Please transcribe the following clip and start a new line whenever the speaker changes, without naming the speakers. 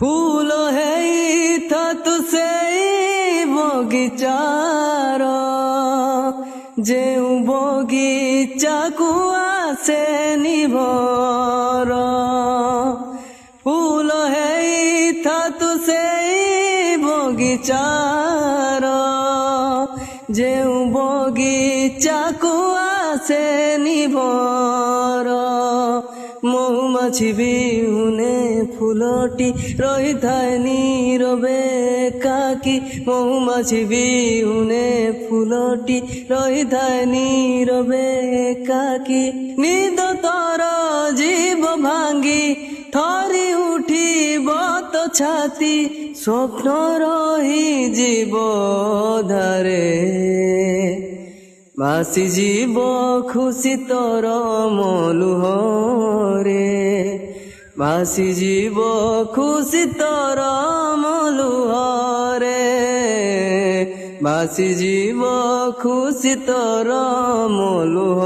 ফুল হেই থাতু সেই বগিচার ଯେଉଁ ବଗିଚାକୁ ଆସେ ନିଭର ফুল ହେଇଥାତୁ ସେଇ ବଗିଚାର ଯେଉଁ ବଗିଚାକୁ ଆସେ ନିଭର ମହୁମାଛି ବିହୁନେ ফুলটি রহিথায় নীরবে একাকী মৌমাছি বিহুনে ফুলটি রহিথায় নীরবে একাকী নিদ তর জীব ভাঙ্গি থরি উঠিব তো ছাতি স্বপ্ন রহি জীব ধারে ভাসি জীব খুশি তর মলুহরে ভাসি জীব খুশি তর মলুহরে ভাসি জীব খুশি তর মলুহ